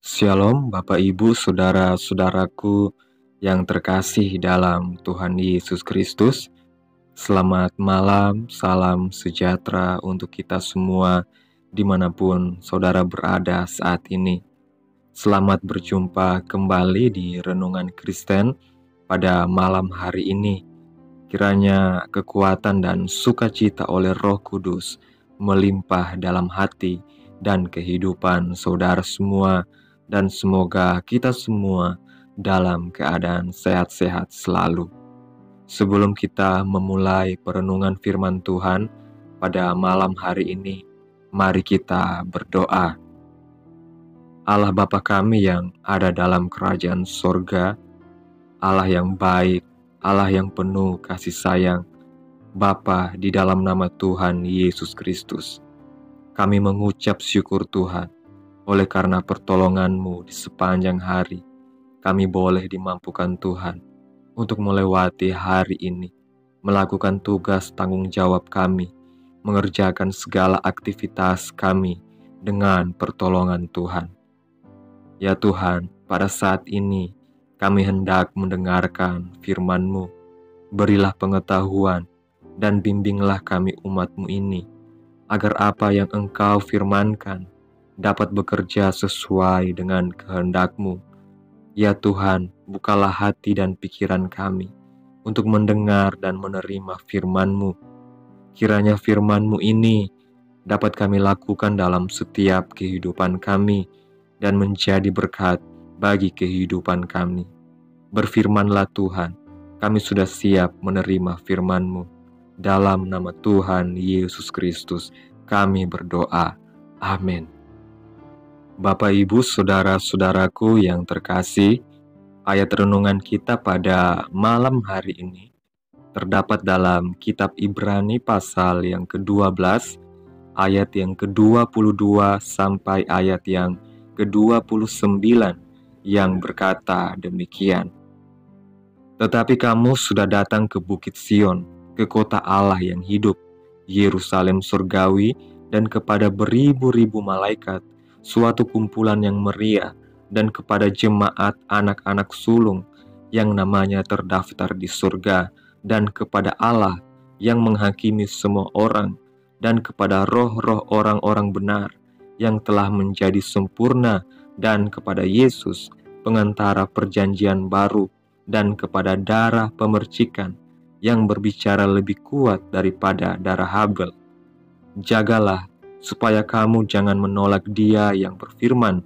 Shalom Bapak Ibu Saudara-saudaraku yang terkasih dalam Tuhan Yesus Kristus. Selamat malam, salam sejahtera untuk kita semua dimanapun saudara berada saat ini. Selamat berjumpa kembali di Renungan Kristen pada malam hari ini. Kiranya kekuatan dan sukacita oleh Roh Kudus melimpah dalam hati dan kehidupan saudara semua, dan semoga kita semua dalam keadaan sehat-sehat selalu. Sebelum kita memulai perenungan firman Tuhan pada malam hari ini, mari kita berdoa. Allah Bapa kami yang ada dalam kerajaan sorga, Allah yang baik, Allah yang penuh kasih sayang, Bapa, di dalam nama Tuhan Yesus Kristus, kami mengucap syukur Tuhan, oleh karena pertolongan-Mu di sepanjang hari, kami boleh dimampukan Tuhan untuk melewati hari ini, melakukan tugas tanggung jawab kami, mengerjakan segala aktivitas kami dengan pertolongan Tuhan. Ya Tuhan, pada saat ini kami hendak mendengarkan firman-Mu. Berilah pengetahuan dan bimbinglah kami umat-Mu ini, agar apa yang Engkau firmankan dapat bekerja sesuai dengan kehendak-Mu. Ya Tuhan, bukalah hati dan pikiran kami untuk mendengar dan menerima firman-Mu. Kiranya firman-Mu ini dapat kami lakukan dalam setiap kehidupan kami dan menjadi berkat bagi kehidupan kami. Berfirmanlah Tuhan, kami sudah siap menerima firman-Mu. Dalam nama Tuhan Yesus Kristus, kami berdoa. Amin. Bapak, Ibu, saudara-saudaraku yang terkasih, ayat renungan kita pada malam hari ini terdapat dalam kitab Ibrani pasal yang ke-12, ayat yang ke-22 sampai ayat yang ke-29 yang berkata demikian. Tetapi kamu sudah datang ke Bukit Sion, ke kota Allah yang hidup, Yerusalem surgawi, dan kepada beribu-ribu malaikat, suatu kumpulan yang meriah, dan kepada jemaat anak-anak sulung yang namanya terdaftar di surga, dan kepada Allah yang menghakimi semua orang, dan kepada roh-roh orang-orang benar yang telah menjadi sempurna, dan kepada Yesus, pengantara perjanjian baru, dan kepada darah pemercikan yang berbicara lebih kuat daripada darah Habel. Jagalah supaya kamu jangan menolak Dia yang berfirman,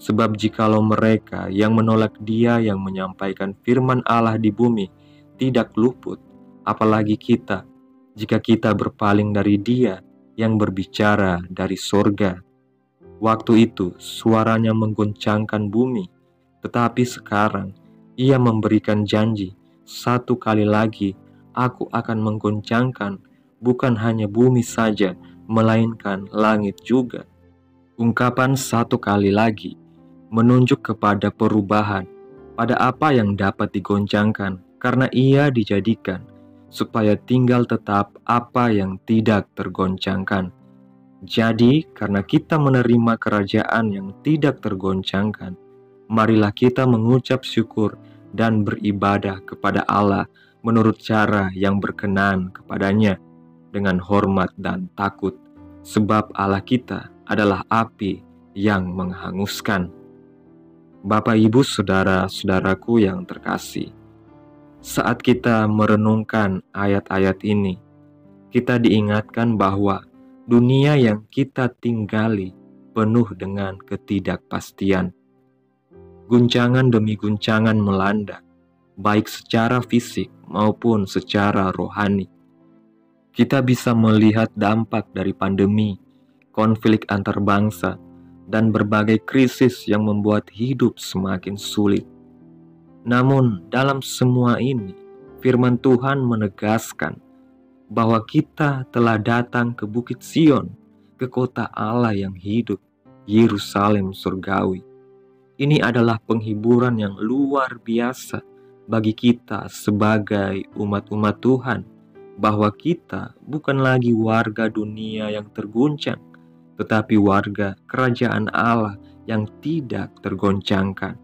sebab jikalau mereka yang menolak Dia yang menyampaikan firman Allah di bumi tidak luput, apalagi kita, jika kita berpaling dari Dia yang berbicara dari sorga. Waktu itu suaranya menggoncangkan bumi, tetapi sekarang Ia memberikan janji, satu kali lagi Aku akan menggoncangkan bukan hanya bumi saja, melainkan langit juga. Ungkapan satu kali lagi menunjuk kepada perubahan pada apa yang dapat digoncangkan, karena Ia dijadikan supaya tinggal tetap apa yang tidak tergoncangkan. Jadi, karena kita menerima kerajaan yang tidak tergoncangkan, marilah kita mengucap syukur dan beribadah kepada Allah menurut cara yang berkenan kepadanya, dengan hormat dan takut, sebab Allah kita adalah api yang menghanguskan. Bapak, Ibu, saudara-saudaraku yang terkasih, saat kita merenungkan ayat-ayat ini, kita diingatkan bahwa dunia yang kita tinggali penuh dengan ketidakpastian. Guncangan demi guncangan melanda, baik secara fisik maupun secara rohani. Kita bisa melihat dampak dari pandemi, konflik antar bangsa, dan berbagai krisis yang membuat hidup semakin sulit. Namun, dalam semua ini, firman Tuhan menegaskan bahwa kita telah datang ke Bukit Sion, ke kota Allah yang hidup, Yerusalem surgawi. Ini adalah penghiburan yang luar biasa bagi kita sebagai umat-umat Tuhan, bahwa kita bukan lagi warga dunia yang terguncang, tetapi warga kerajaan Allah yang tidak tergoncangkan.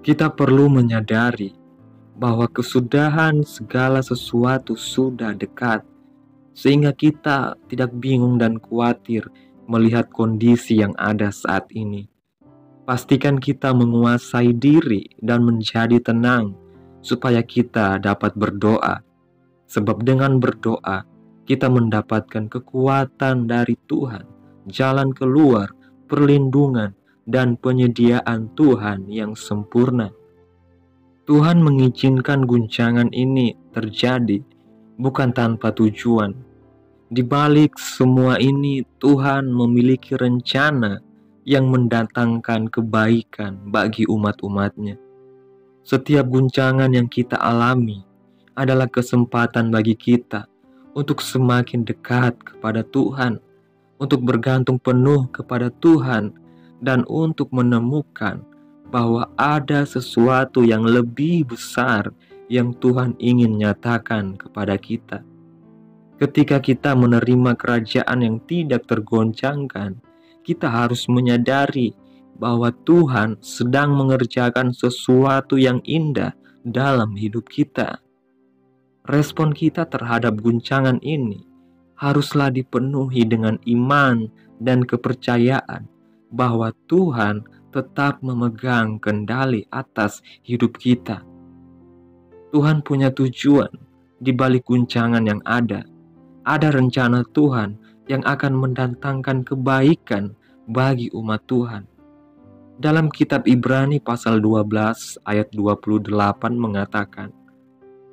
Kita perlu menyadari bahwa kesudahan segala sesuatu sudah dekat, sehingga kita tidak bingung dan khawatir melihat kondisi yang ada saat ini. Pastikan kita menguasai diri dan menjadi tenang, supaya kita dapat berdoa. Sebab dengan berdoa, kita mendapatkan kekuatan dari Tuhan, jalan keluar, perlindungan, dan penyediaan Tuhan yang sempurna. Tuhan mengizinkan guncangan ini terjadi bukan tanpa tujuan. Di balik semua ini, Tuhan memiliki rencana yang mendatangkan kebaikan bagi umat-umatnya. Setiap guncangan yang kita alami adalah kesempatan bagi kita untuk semakin dekat kepada Tuhan, untuk bergantung penuh kepada Tuhan, dan untuk menemukan bahwa ada sesuatu yang lebih besar yang Tuhan ingin nyatakan kepada kita. Ketika kita menerima kerajaan yang tidak tergoncangkan, kita harus menyadari bahwa Tuhan sedang mengerjakan sesuatu yang indah dalam hidup kita. Respon kita terhadap guncangan ini haruslah dipenuhi dengan iman dan kepercayaan bahwa Tuhan tetap memegang kendali atas hidup kita. Tuhan punya tujuan di balik guncangan yang ada. Ada rencana Tuhan yang akan mendatangkan kebaikan bagi umat Tuhan. Dalam kitab Ibrani pasal 12 ayat 28 mengatakan,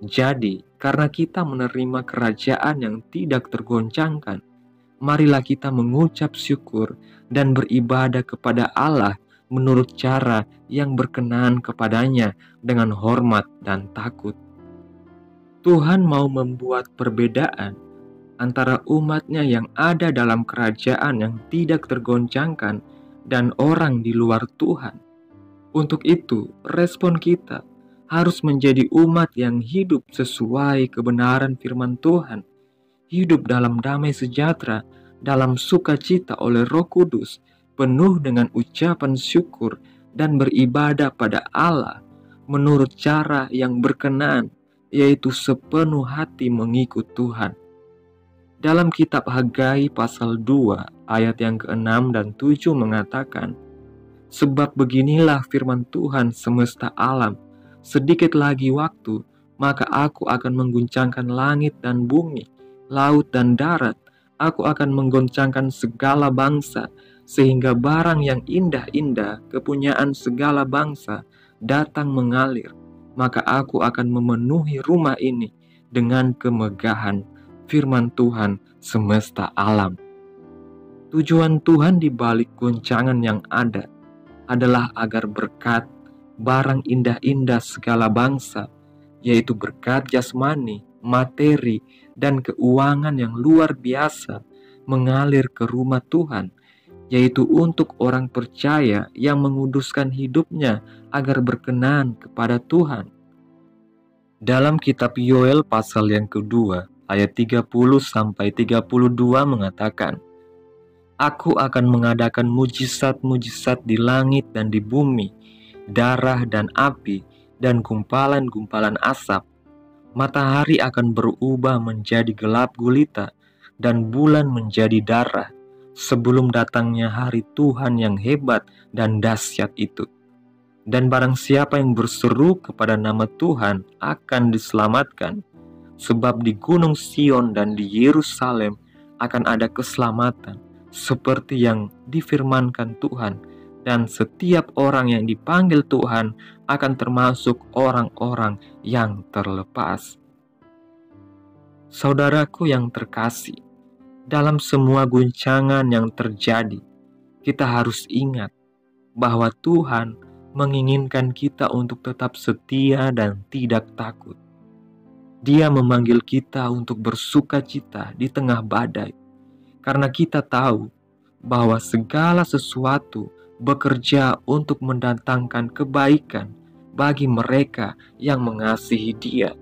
"Jadi, karena kita menerima kerajaan yang tidak tergoncangkan, marilah kita mengucap syukur dan beribadah kepada Allah menurut cara yang berkenan kepadanya dengan hormat dan takut." Tuhan mau membuat perbedaan antara umatnya yang ada dalam kerajaan yang tidak tergoncangkan dan orang di luar Tuhan. Untuk itu, respon kita harus menjadi umat yang hidup sesuai kebenaran firman Tuhan, hidup dalam damai sejahtera, dalam sukacita oleh Roh Kudus, penuh dengan ucapan syukur dan beribadah pada Allah menurut cara yang berkenan, yaitu sepenuh hati mengikut Tuhan. Dalam kitab Hagai pasal 2 ayat yang ke-6 dan 7 mengatakan, "Sebab beginilah firman Tuhan semesta alam, sedikit lagi waktu, maka aku akan mengguncangkan langit dan bumi, laut dan darat. Aku akan menggoncangkan segala bangsa, sehingga barang yang indah-indah kepunyaan segala bangsa datang mengalir. Maka aku akan memenuhi rumah ini dengan kemegahan, firman Tuhan semesta alam." Tujuan Tuhan di balik guncangan yang ada adalah agar berkat, barang indah-indah segala bangsa, yaitu berkat jasmani, materi, dan keuangan yang luar biasa, mengalir ke rumah Tuhan, yaitu untuk orang percaya yang menguduskan hidupnya agar berkenan kepada Tuhan. Dalam kitab Yoel pasal yang kedua, ayat 30-32 mengatakan, "Aku akan mengadakan mujizat-mujizat di langit dan di bumi, darah dan api, dan gumpalan-gumpalan asap. Matahari akan berubah menjadi gelap gulita, dan bulan menjadi darah, sebelum datangnya hari Tuhan yang hebat dan dahsyat itu. Dan barang siapa yang berseru kepada nama Tuhan akan diselamatkan. Sebab di Gunung Sion dan di Yerusalem akan ada keselamatan, seperti yang difirmankan Tuhan, dan setiap orang yang dipanggil Tuhan akan termasuk orang-orang yang terlepas." Saudaraku yang terkasih, dalam semua guncangan yang terjadi, kita harus ingat bahwa Tuhan menginginkan kita untuk tetap setia dan tidak takut. Dia memanggil kita untuk bersukacita di tengah badai, karena kita tahu bahwa segala sesuatu bekerja untuk mendatangkan kebaikan bagi mereka yang mengasihi Dia.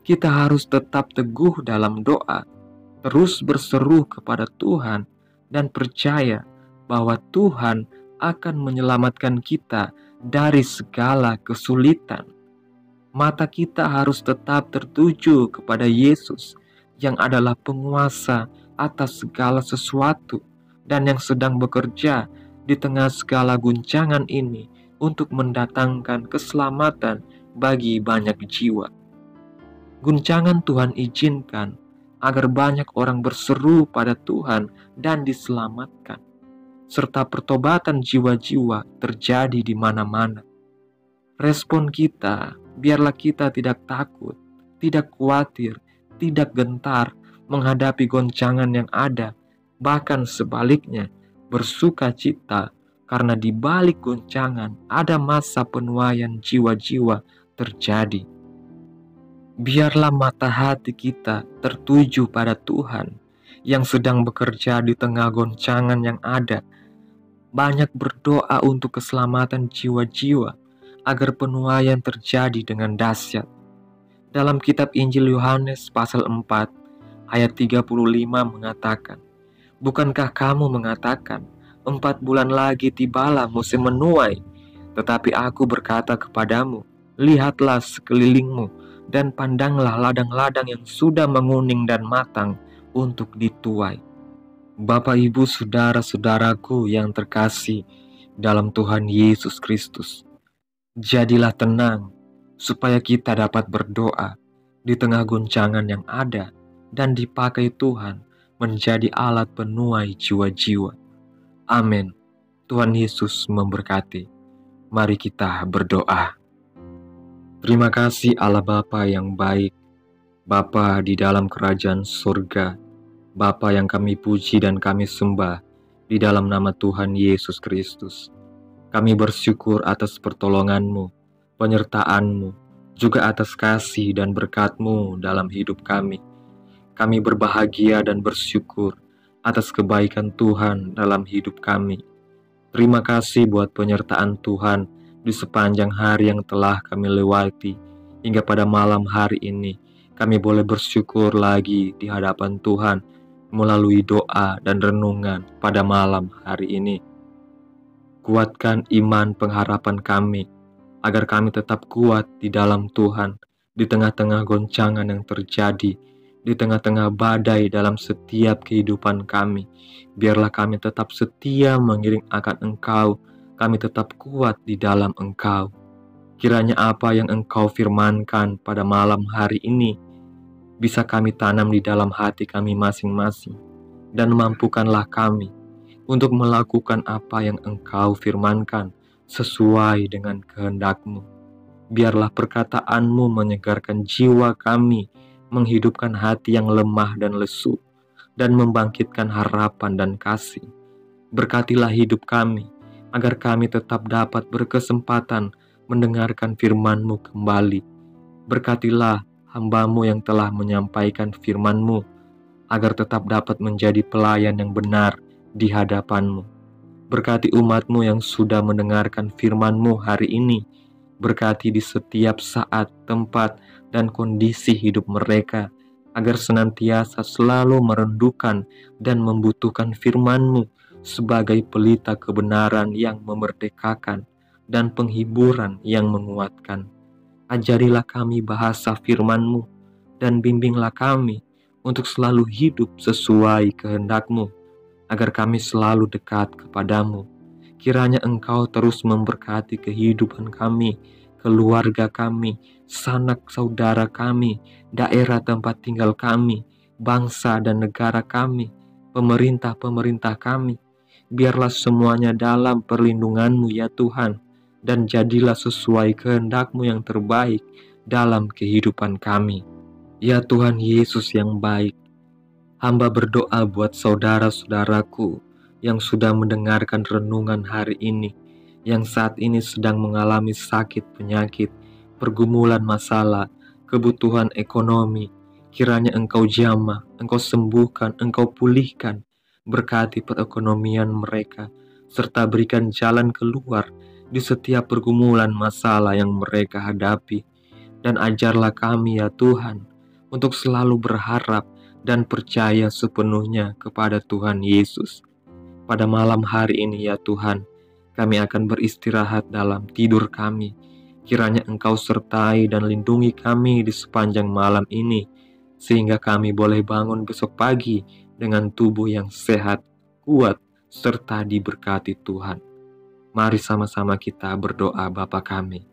Kita harus tetap teguh dalam doa, terus berseru kepada Tuhan, dan percaya bahwa Tuhan akan menyelamatkan kita dari segala kesulitan. Mata kita harus tetap tertuju kepada Yesus yang adalah penguasa atas segala sesuatu dan yang sedang bekerja di tengah segala guncangan ini untuk mendatangkan keselamatan bagi banyak jiwa. Guncangan Tuhan izinkan agar banyak orang berseru pada Tuhan dan diselamatkan, serta pertobatan jiwa-jiwa terjadi di mana-mana. Respon kita, biarlah kita tidak takut, tidak khawatir, tidak gentar menghadapi goncangan yang ada, bahkan sebaliknya bersuka cita karena di balik goncangan ada masa penuaian jiwa-jiwa terjadi. Biarlah mata hati kita tertuju pada Tuhan yang sedang bekerja di tengah goncangan yang ada. Banyak berdoa untuk keselamatan jiwa-jiwa agar penuaian terjadi dengan dahsyat. Dalam kitab Injil Yohanes pasal 4 ayat 35 mengatakan, "Bukankah kamu mengatakan, 4 bulan lagi tibalah musim menuai? Tetapi aku berkata kepadamu, lihatlah sekelilingmu dan pandanglah ladang-ladang yang sudah menguning dan matang untuk dituai." Bapak, Ibu, saudara-saudaraku yang terkasih dalam Tuhan Yesus Kristus, jadilah tenang supaya kita dapat berdoa di tengah guncangan yang ada dan dipakai Tuhan menjadi alat penuai jiwa-jiwa. Amin. Tuhan Yesus memberkati. Mari kita berdoa. Terima kasih Allah Bapa yang baik, Bapa di dalam kerajaan surga, Bapa yang kami puji dan kami sembah di dalam nama Tuhan Yesus Kristus. Kami bersyukur atas pertolongan-Mu, penyertaan-Mu, juga atas kasih dan berkat-Mu dalam hidup kami. Kami berbahagia dan bersyukur atas kebaikan Tuhan dalam hidup kami. Terima kasih buat penyertaan Tuhan di sepanjang hari yang telah kami lewati, hingga pada malam hari ini kami boleh bersyukur lagi di hadapan Tuhan melalui doa dan renungan pada malam hari ini. Kuatkan iman pengharapan kami, agar kami tetap kuat di dalam Tuhan, di tengah-tengah goncangan yang terjadi, di tengah-tengah badai dalam setiap kehidupan kami. Biarlah kami tetap setia mengiring akan Engkau, kami tetap kuat di dalam Engkau. Kiranya apa yang Engkau firmankan pada malam hari ini bisa kami tanam di dalam hati kami masing-masing, dan mampukanlah kami untuk melakukan apa yang Engkau firmankan sesuai dengan kehendak-Mu. Biarlah perkataan-Mu menyegarkan jiwa kami, menghidupkan hati yang lemah dan lesu, dan membangkitkan harapan dan kasih. Berkatilah hidup kami, agar kami tetap dapat berkesempatan mendengarkan firman-Mu kembali. Berkatilah hamba-Mu yang telah menyampaikan firman-Mu, agar tetap dapat menjadi pelayan yang benar di hadapan-Mu. Berkati umat-Mu yang sudah mendengarkan firman-Mu hari ini. Berkati di setiap saat, tempat, dan kondisi hidup mereka, agar senantiasa selalu merindukan dan membutuhkan firman-Mu sebagai pelita kebenaran yang memerdekakan dan penghiburan yang menguatkan. Ajarilah kami bahasa firman-Mu dan bimbinglah kami untuk selalu hidup sesuai kehendak-Mu, agar kami selalu dekat kepadamu. Kiranya Engkau terus memberkati kehidupan kami, keluarga kami, sanak saudara kami, daerah tempat tinggal kami, bangsa dan negara kami, pemerintah-pemerintah kami. Biarlah semuanya dalam perlindungan-Mu ya Tuhan, dan jadilah sesuai kehendak-Mu yang terbaik dalam kehidupan kami. Ya Tuhan Yesus yang baik, hamba berdoa buat saudara-saudaraku yang sudah mendengarkan renungan hari ini, yang saat ini sedang mengalami sakit penyakit, pergumulan masalah, kebutuhan ekonomi. Kiranya Engkau jamah, Engkau sembuhkan, Engkau pulihkan. Berkati perekonomian mereka, serta berikan jalan keluar di setiap pergumulan masalah yang mereka hadapi. Dan ajarlah kami ya Tuhan, untuk selalu berharap dan percaya sepenuhnya kepada Tuhan Yesus. Pada malam hari ini ya Tuhan, kami akan beristirahat dalam tidur kami. Kiranya Engkau sertai dan lindungi kami di sepanjang malam ini, sehingga kami boleh bangun besok pagi dengan tubuh yang sehat, kuat, serta diberkati Tuhan. Mari sama-sama kita berdoa. Bapa kami.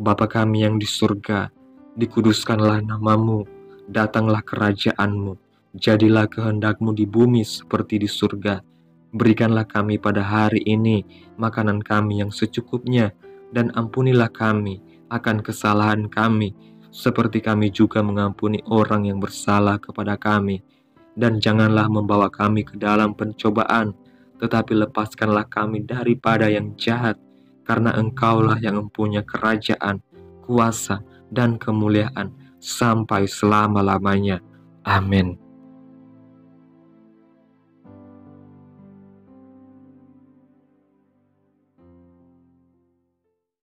Bapa kami yang di surga, dikuduskanlah namamu, datanglah kerajaan-Mu, jadilah kehendak-Mu di bumi seperti di surga. Berikanlah kami pada hari ini makanan kami yang secukupnya, dan ampunilah kami akan kesalahan kami, seperti kami juga mengampuni orang yang bersalah kepada kami. Dan janganlah membawa kami ke dalam pencobaan, tetapi lepaskanlah kami daripada yang jahat, karena Engkaulah yang mempunyai kerajaan, kuasa, dan kemuliaan sampai selama-lamanya. Amin.